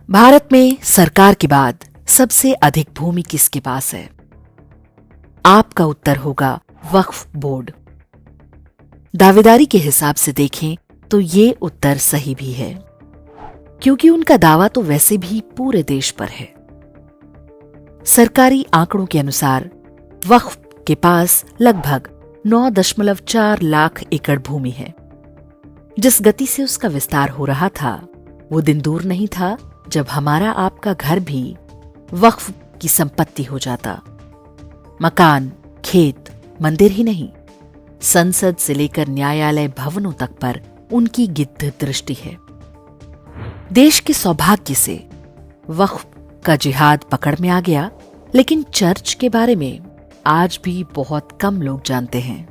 भारत में सरकार के बाद सबसे अधिक भूमि किसके पास है? आपका उत्तर होगा वक्फ बोर्ड। दावेदारी के हिसाब से देखें तो ये उत्तर सही भी है, क्योंकि उनका दावा तो वैसे भी पूरे देश पर है। सरकारी आंकड़ों के अनुसार वक्फ के पास लगभग 9.4 लाख एकड़ भूमि है। जिस गति से उसका विस्तार हो रहा था, वो दिन दूर नहीं था जब हमारा आपका घर भी वक्फ की संपत्ति हो जाता। मकान, खेत, मंदिर ही नहीं, संसद से लेकर न्यायालय भवनों तक पर उनकी गिद्ध दृष्टि है। देश के सौभाग्य से वक्फ का जिहाद पकड़ में आ गया, लेकिन चर्च के बारे में आज भी बहुत कम लोग जानते हैं।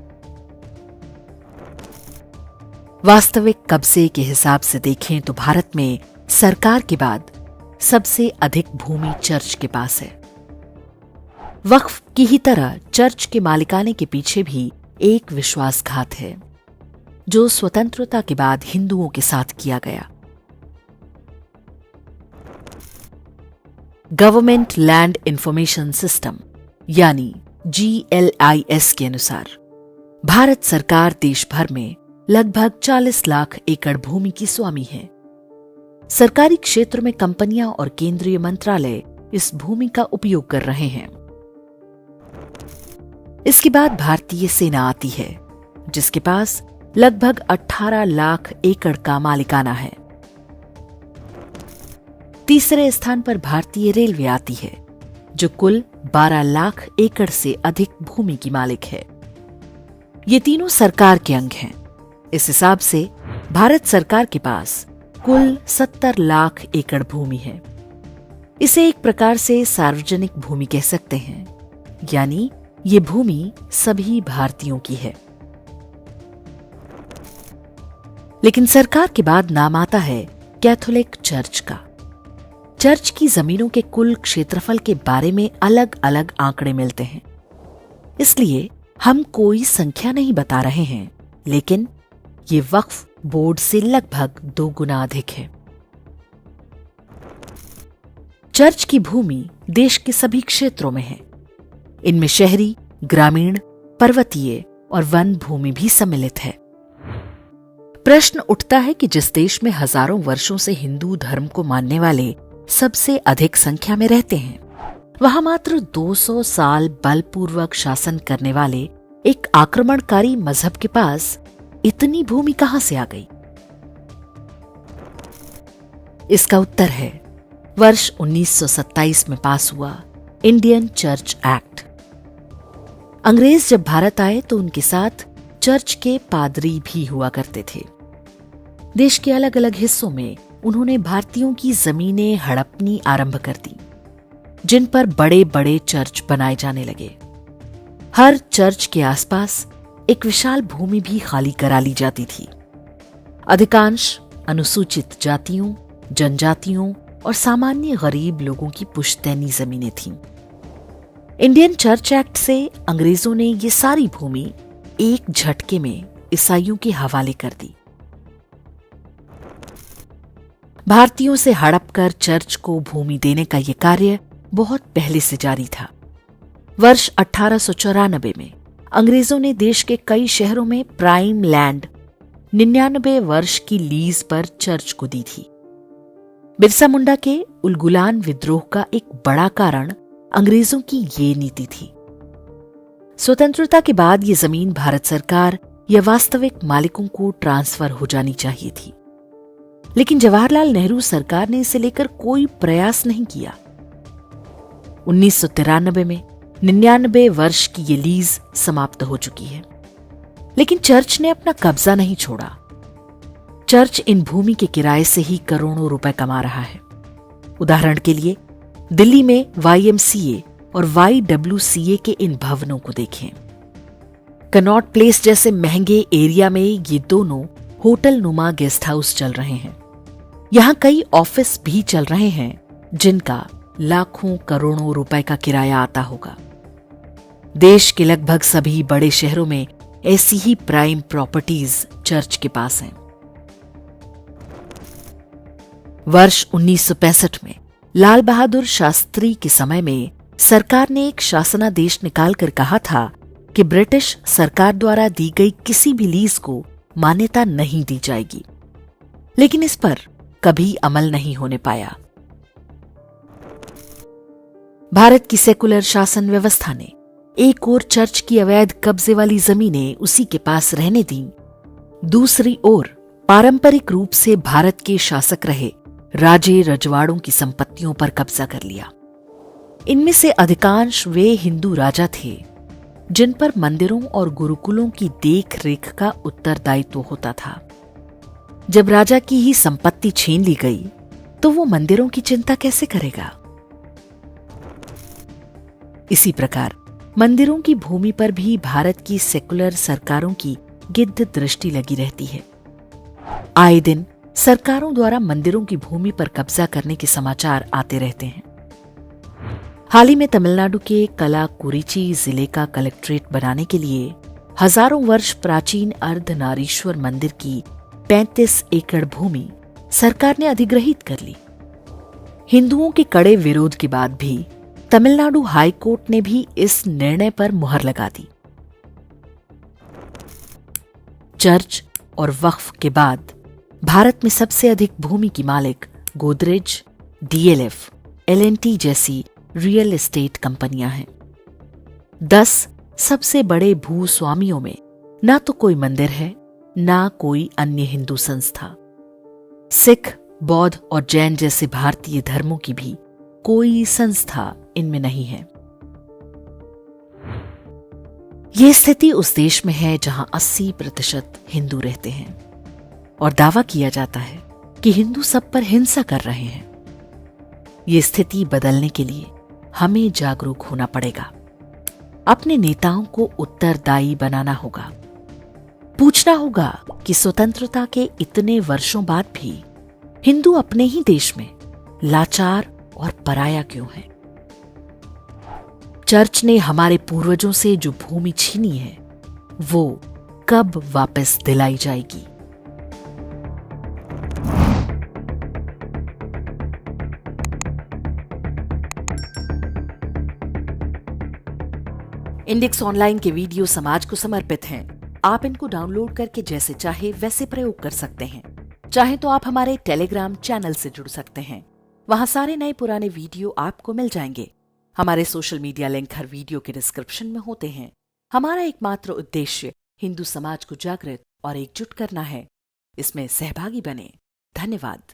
वास्तविक कब्जे के हिसाब से देखें तो भारत में सरकार के बाद सबसे अधिक भूमि चर्च के पास है। वक्फ की ही तरह चर्च के मालिकाने के पीछे भी एक विश्वासघात है, जो स्वतंत्रता के बाद हिंदुओं के साथ किया गया। गवर्नमेंट लैंड इंफॉर्मेशन सिस्टम यानी GLIS के अनुसार भारत सरकार देश भर में लगभग 40 लाख एकड़ भूमि की स्वामी है। सरकारी क्षेत्र में कंपनियां और केंद्रीय मंत्रालय इस भूमि का उपयोग कर रहे हैं। इसके बाद भारतीय सेना आती है, जिसके पास लगभग 18 लाख एकड़ का मालिकाना है। तीसरे स्थान पर भारतीय रेलवे आती है, जो कुल 12 लाख एकड़ से अधिक भूमि की मालिक है। ये तीनों सरकार के अंग हैं। इस हिसाब से भारत सरकार के पास कुल 70 लाख एकड़ भूमि है। इसे एक प्रकार से सार्वजनिक भूमि कह सकते हैं, यानी ये भूमि सभी भारतीयों की है। लेकिन सरकार के बाद नाम आता है कैथोलिक चर्च का। चर्च की जमीनों के कुल क्षेत्रफल के बारे में अलग अलग आंकड़े मिलते हैं, इसलिए हम कोई संख्या नहीं बता रहे हैं, लेकिन ये वक्फ बोर्ड से लगभग 2 गुना अधिक है। चर्च की भूमि देश के सभी क्षेत्रों में है। इनमें शहरी, ग्रामीण, पर्वतीय और वन भूमि भी सम्मिलित है। प्रश्न उठता है कि जिस देश में हजारों वर्षों से हिंदू धर्म को मानने वाले सबसे अधिक संख्या में रहते हैं, वहां मात्र 200 साल बलपूर्वक शासन करने वाले एक आक्रमणकारी मजहब के पास इतनी भूमि कहां से आ गई? इसका उत्तर है वर्ष 1927 में पास हुआ इंडियन चर्च एक्ट। अंग्रेज जब भारत आए तो उनके साथ चर्च के पादरी भी हुआ करते थे। देश के अलग अलग हिस्सों में उन्होंने भारतीयों की जमीनें हड़पनी आरंभ कर दी, जिन पर बड़े बड़े चर्च बनाए जाने लगे। हर चर्च के आसपास एक विशाल भूमि भी खाली करा ली जाती थी। अधिकांश अनुसूचित जातियों, जनजातियों और सामान्य गरीब लोगों की पुश्तैनी जमीनें थीं। इंडियन चर्च एक्ट से अंग्रेजों ने ये सारी भूमि एक झटके में ईसाइयों के हवाले कर दी। भारतीयों से हड़प कर चर्च को भूमि देने का यह कार्य बहुत पहले से जारी था। वर्ष 1894 में अंग्रेजों ने देश के कई शहरों में प्राइम लैंड 99 वर्ष की लीज पर चर्च को दी थी। बिरसा मुंडा के उलगुलान विद्रोह का एक बड़ा कारण अंग्रेजों की ये नीति थी। स्वतंत्रता के बाद ये जमीन भारत सरकार या वास्तविक मालिकों को ट्रांसफर हो जानी चाहिए थी, लेकिन जवाहरलाल नेहरू सरकार ने इसे लेकर कोई प्रयास नहीं किया। 1993 में 99 वर्ष की ये लीज समाप्त हो चुकी है, लेकिन चर्च ने अपना कब्जा नहीं छोड़ा। चर्च इन भूमि के किराए से ही करोड़ों रुपए कमा रहा है। उदाहरण के लिए दिल्ली में YMCA और YWCA के इन भवनों को देखें। कनॉट प्लेस जैसे महंगे एरिया में ये दोनों होटल नुमा गेस्ट हाउस चल रहे हैं। यहां कई ऑफिस भी चल रहे हैं, जिनका लाखों करोड़ों रुपए का किराया आता होगा। देश के लगभग सभी बड़े शहरों में ऐसी ही प्राइम प्रॉपर्टीज चर्च के पास हैं। वर्ष 1965 में लाल बहादुर शास्त्री के समय में सरकार ने एक शासनादेश निकालकर कहा था कि ब्रिटिश सरकार द्वारा दी गई किसी भी लीज को मान्यता नहीं दी जाएगी, लेकिन इस पर कभी अमल नहीं होने पाया। भारत की सेकुलर शासन व्यवस्था ने एक ओर चर्च की अवैध कब्जे वाली जमीनें उसी के पास रहने दी, दूसरी ओर पारंपरिक रूप से भारत के शासक रहे राजे रजवाड़ों की संपत्तियों पर कब्जा कर लिया। इनमें से अधिकांश वे हिंदू राजा थे जिन पर मंदिरों और गुरुकुलों की देख रेख का उत्तरदायित्व होता था। जब राजा की ही संपत्ति छीन ली गई तो वो मंदिरों की चिंता कैसे करेगा? इसी प्रकार मंदिरों की भूमि पर भी भारत की सेकुलर सरकारों की गिद्ध दृष्टि लगी रहती है। आए दिन सरकारों द्वारा मंदिरों की भूमि पर कब्जा करने के समाचार आते रहते हैं। हाल ही में तमिलनाडु के कलाकुरिची जिले का कलेक्ट्रेट बनाने के लिए हजारों वर्ष प्राचीन अर्धनारीश्वर मंदिर की 35 एकड़ भूमि सरकार ने अधिग्रहित कर ली। हिंदुओं के कड़े विरोध के बाद भी तमिलनाडु हाई कोर्ट ने भी इस निर्णय पर मुहर लगा दी। चर्च और वक्फ के बाद भारत में सबसे अधिक भूमि की मालिक गोदरेज, डीएलएफ, एलएनटी जैसी रियल एस्टेट कंपनियां हैं। 10 सबसे बड़े भूस्वामियों में ना तो कोई मंदिर है, ना कोई अन्य हिंदू संस्था। सिख, बौद्ध और जैन जैसे भारतीय धर्मों की भी कोई संस्था इनमें नहीं है। यह स्थिति उस देश में है जहां 80% हिंदू रहते हैं और दावा किया जाता है कि हिंदू सब पर हिंसा कर रहे हैं। ये स्थिति बदलने के लिए हमें जागरूक होना पड़ेगा। अपने नेताओं को उत्तरदायी बनाना होगा। पूछना होगा कि स्वतंत्रता के इतने वर्षों बाद भी हिंदू अपने ही देश में लाचार और पराया क्यों हैं? चर्च ने हमारे पूर्वजों से जो भूमि छीनी है वो कब वापस दिलाई जाएगी? इंडेक्स ऑनलाइन के वीडियो समाज को समर्पित हैं। आप इनको डाउनलोड करके जैसे चाहे वैसे प्रयोग कर सकते हैं। चाहे तो आप हमारे टेलीग्राम चैनल से जुड़ सकते हैं। वहां सारे नए पुराने वीडियो आपको मिल जाएंगे। हमारे सोशल मीडिया लिंक हर वीडियो के डिस्क्रिप्शन में होते हैं। हमारा एकमात्र उद्देश्य हिंदू समाज को जागृत और एकजुट करना है। इसमें सहभागी बने। धन्यवाद।